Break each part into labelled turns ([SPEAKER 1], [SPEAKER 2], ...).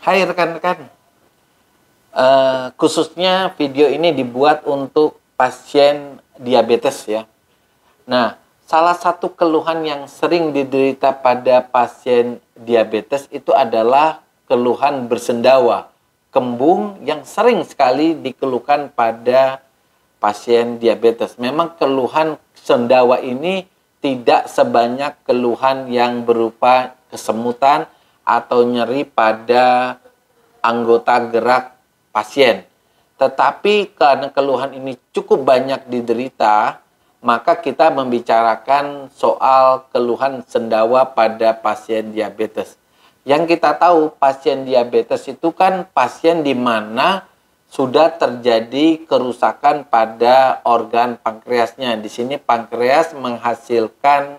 [SPEAKER 1] Hai rekan-rekan, khususnya video ini dibuat untuk pasien diabetes ya. Nah, salah satu keluhan yang sering diderita pada pasien diabetes itu adalah keluhan bersendawa, kembung yang sering sekali dikeluhkan pada pasien diabetes. Memang keluhan sendawa ini tidak sebanyak keluhan yang berupa kesemutan atau nyeri pada anggota gerak pasien. Tetapi karena keluhan ini cukup banyak diderita, maka kita membicarakan soal keluhan sendawa pada pasien diabetes. Yang kita tahu pasien diabetes itu kan pasien di mana sudah terjadi kerusakan pada organ pankreasnya. Di sini pankreas menghasilkan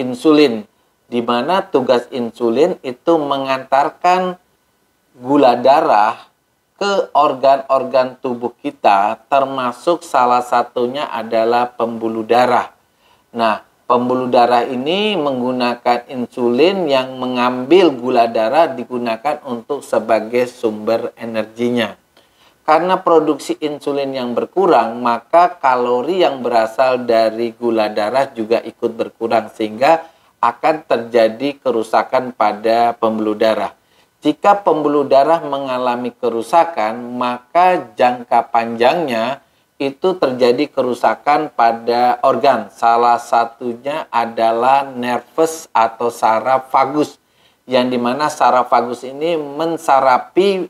[SPEAKER 1] insulin, di mana tugas insulin itu mengantarkan gula darah ke organ-organ tubuh kita, termasuk salah satunya adalah pembuluh darah. Nah, pembuluh darah ini menggunakan insulin yang mengambil gula darah digunakan untuk sebagai sumber energinya. Karena produksi insulin yang berkurang, maka kalori yang berasal dari gula darah juga ikut berkurang, sehingga akan terjadi kerusakan pada pembuluh darah. Jika pembuluh darah mengalami kerusakan, maka jangka panjangnya itu terjadi kerusakan pada organ. Salah satunya adalah nervus atau saraf vagus, yang dimana saraf vagus ini mensarapi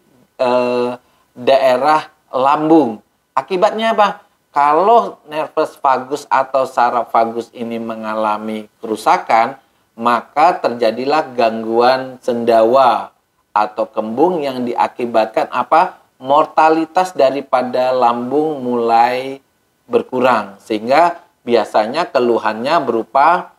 [SPEAKER 1] daerah lambung. Akibatnya apa? Kalau nervus vagus atau saraf vagus ini mengalami kerusakan, maka terjadilah gangguan sendawa atau kembung yang diakibatkan apa? Mortalitas daripada lambung mulai berkurang, sehingga biasanya keluhannya berupa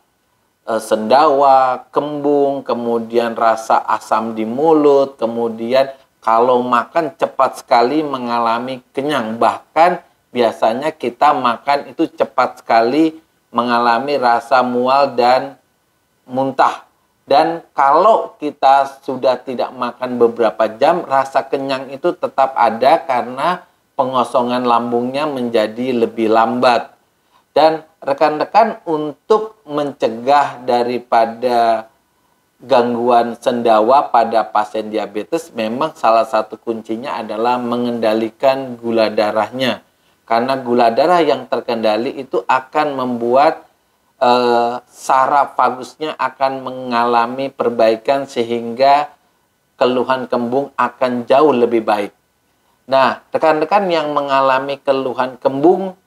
[SPEAKER 1] sendawa, kembung, kemudian rasa asam di mulut, kemudian kalau makan cepat sekali mengalami kenyang, bahkan biasanya kita makan itu cepat sekali mengalami rasa mual dan muntah. Dan kalau kita sudah tidak makan beberapa jam, rasa kenyang itu tetap ada karena pengosongan lambungnya menjadi lebih lambat. Dan rekan-rekan, untuk mencegah daripada gangguan sendawa pada pasien diabetes, memang salah satu kuncinya adalah mengendalikan gula darahnya. Karena gula darah yang terkendali itu akan membuat saraf vagusnya akan mengalami perbaikan, sehingga keluhan kembung akan jauh lebih baik. Nah, rekan-rekan yang mengalami keluhan kembung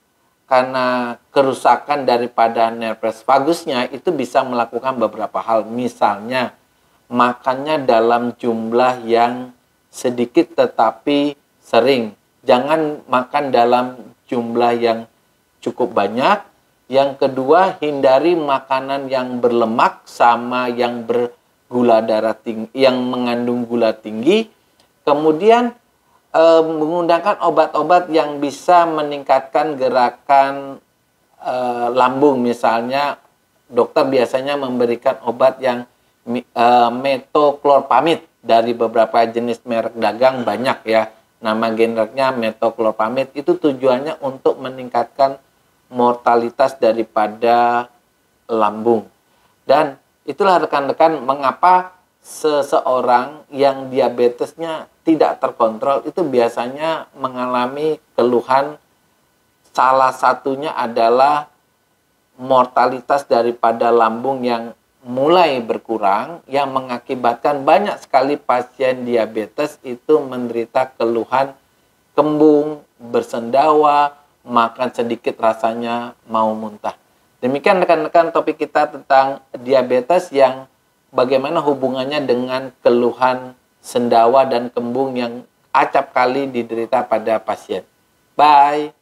[SPEAKER 1] karena kerusakan daripada nervus vagusnya itu bisa melakukan beberapa hal. Misalnya, makannya dalam jumlah yang sedikit tetapi sering. Jangan makan dalam jumlah yang cukup banyak. Yang kedua, hindari makanan yang berlemak sama yang bergula darah tinggi, yang mengandung gula tinggi. Kemudian menggunakan obat-obat yang bisa meningkatkan gerakan lambung. Misalnya, dokter biasanya memberikan obat yang metoclopramid dari beberapa jenis merek dagang, banyak ya. Nama generiknya metoclopramid, itu tujuannya untuk meningkatkan mortalitas daripada lambung. Dan itulah rekan-rekan mengapa seseorang yang diabetesnya tidak terkontrol itu biasanya mengalami keluhan. Salah satunya adalah mortalitas daripada lambung yang mulai berkurang, yang mengakibatkan banyak sekali pasien diabetes itu menderita keluhan kembung, bersendawa, makan sedikit rasanya mau muntah. Demikian rekan-rekan topik kita tentang diabetes, yang bagaimana hubungannya dengan keluhan sendawa dan kembung yang acap kali diderita pada pasien. Bye.